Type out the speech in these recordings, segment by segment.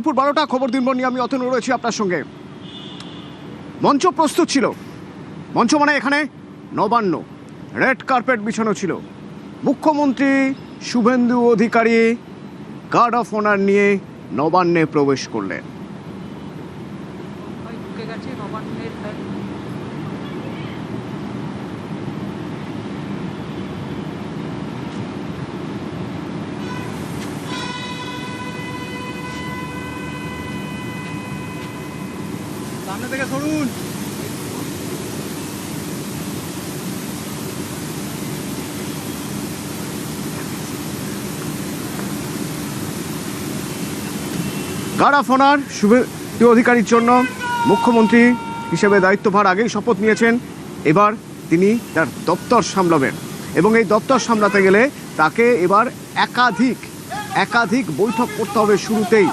দুপুর 12টা খবর দিনবো নিয়ে আমি অতনু রয়েছি আপনার সঙ্গে। মঞ্চ প্রস্তুত ছিল, মঞ্চ মানে এখানে নবান্ন, রেড কার্পেট বিছানো ছিল। মুখ্যমন্ত্রী Suvendu Adhikari guard of honour নিয়ে নবান্নে প্রবেশ করলেন। সামনে থেকে সরুন। গার্ড অফ অনার শুভেন্দু অধিকারীর জন্য মুখ্যমন্ত্রী হিসেবে দায়িত্বভার আগেই শপথ নিয়েছেন। এবার তিনি তার দপ্তর সামলাবেন এবং এই দপ্তর সামলাতে গেলে তাকে এবার একাধিক বৈঠক করতে হবে। শুরুতেই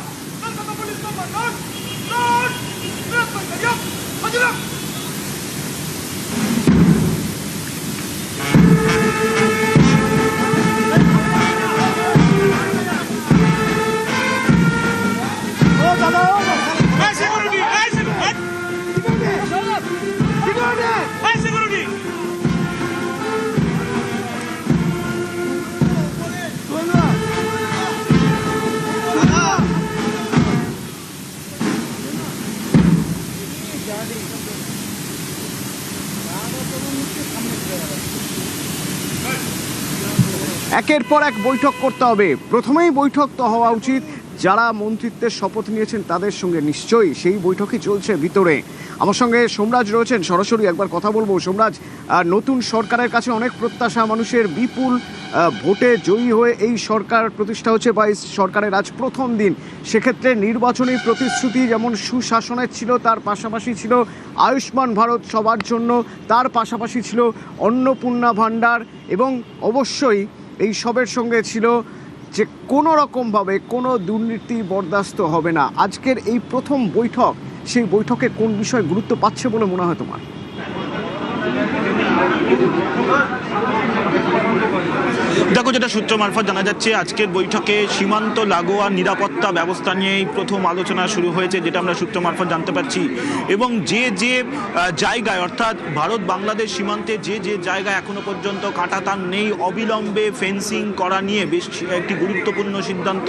একের পর এক বৈঠক করতে হবে। প্রথমেই বৈঠক তো হওয়া উচিত যারা মন্ত্রিত্বের শপথ নিয়েছেন তাদের সঙ্গে। নিশ্চয়ই সেই বৈঠকই চলছে ভিতরে। আমার সঙ্গে সোমরাজ রয়েছেন, সরাসরি একবার কথা বলবো। সোমরাজ, নতুন সরকারের কাছে অনেক প্রত্যাশা মানুষের, বিপুল ভোটে জয়ী হয়ে এই সরকার প্রতিষ্ঠা হচ্ছে বা এই সরকারের আজ প্রথম দিন। সেক্ষেত্রে নির্বাচনী প্রতিশ্রুতি যেমন সুশাসনের ছিল, তার পাশাপাশি ছিল আয়ুষ্মান ভারত সবার জন্য, তার পাশাপাশি ছিল অন্নপূর্ণা ভাণ্ডার এবং অবশ্যই এই সবের সঙ্গে ছিল যে কোনো রকমভাবে কোনো দুর্নীতি বরদাস্ত হবে না। আজকের এই প্রথম বৈঠক, সেই বৈঠকে কোন বিষয় গুরুত্ব পাচ্ছে বলে মনে হয় তোমার? দেখো, যেটা সূত্র মারফত জানা যাচ্ছে, আজকের বৈঠকে সীমান্ত লাগোয়া নিরাপত্তা ব্যবস্থা নিয়েই প্রথম আলোচনা শুরু হয়েছে, যেটা আমরা সূত্র মারফত জানতে পারছি। এবং যে জায়গায়, অর্থাৎ ভারত বাংলাদেশ সীমান্তে যে জায়গায় এখনো পর্যন্ত কাঁটাতার নেই, অবিলম্বে ফেন্সিং করা নিয়ে বেশ একটি গুরুত্বপূর্ণ সিদ্ধান্ত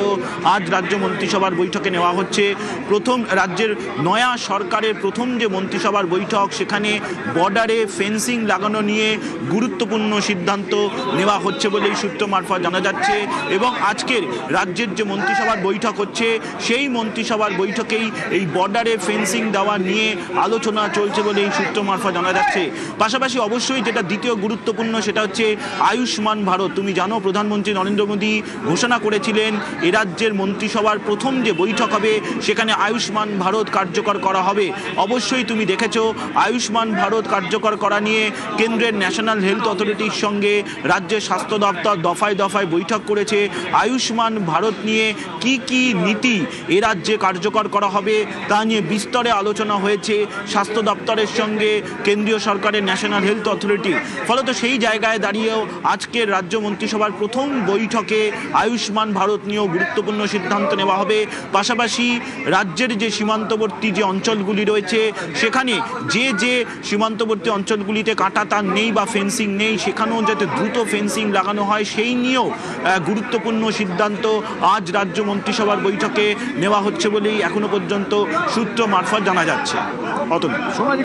আজ রাজ্য মন্ত্রিসভার বৈঠকে নেওয়া হচ্ছে। প্রথম রাজ্যের নয়া সরকারের প্রথম যে মন্ত্রিসভার বৈঠক, সেখানে বর্ডারে ফেন্সিং লাগানো নিয়ে গুরুত্বপূর্ণ সিদ্ধান্ত নেওয়া হচ্ছে বলেই সূত্র মারফত জানা যাচ্ছে। এবং আজকের রাজ্যের যে মন্ত্রিসভার বৈঠক হচ্ছে, সেই মন্ত্রিসভার বৈঠকেই এই বর্ডারে ফেন্সিং দেওয়া নিয়ে আলোচনা চলছে বলে এই সূত্র মারফত জানা যাচ্ছে। পাশাপাশি অবশ্যই যেটা দ্বিতীয় গুরুত্বপূর্ণ, সেটা হচ্ছে আয়ুষ্মান ভারত। তুমি জানো, প্রধানমন্ত্রী নরেন্দ্র মোদী ঘোষণা করেছিলেন এ রাজ্যের মন্ত্রিসভার প্রথম যে বৈঠক হবে সেখানে আয়ুষ্মান ভারত কার্যকর করা হবে। অবশ্যই তুমি দেখেছো, আয়ুষ্মান ভারত কার্যকর করা নিয়ে কেন্দ্রের ন্যাশনাল হেলথ অথরিটির সঙ্গে রাজ্যের স্বাস্থ্য দপ্তর দফায় দফায় বৈঠক করেছে। আয়ুষ্মান ভারত নিয়ে কি নীতি এ রাজ্যে কার্যকর করা হবে তা নিয়ে বিস্তরে আলোচনা হয়েছে স্বাস্থ্য দপ্তরের সঙ্গে কেন্দ্রীয় সরকারের ন্যাশনাল হেলথ অথরিটি। ফলত সেই জায়গায় দাঁড়িয়েও আজকের রাজ্য মন্ত্রিসভার প্রথম বৈঠকে আয়ুষ্মান ভারত নিয়েও গুরুত্বপূর্ণ সিদ্ধান্ত নেওয়া হবে। পাশাপাশি রাজ্যের যে সীমান্তবর্তী যে অঞ্চলগুলি রয়েছে, সেখানে যে সীমান্তবর্তী অঞ্চলগুলিতে কাঁটাতার নেই বা ফেন্সিং নেই, সেখানেও যাতে দ্রুত ফেন্সিং লাগানো হয় সেই নিয়েও গুরুত্বপূর্ণ সিদ্ধান্ত আজ রাজ্য মন্ত্রিসভার বৈঠকে নেওয়া হচ্ছে বলেই এখনো পর্যন্ত সূত্র মারফত জানা যাচ্ছে।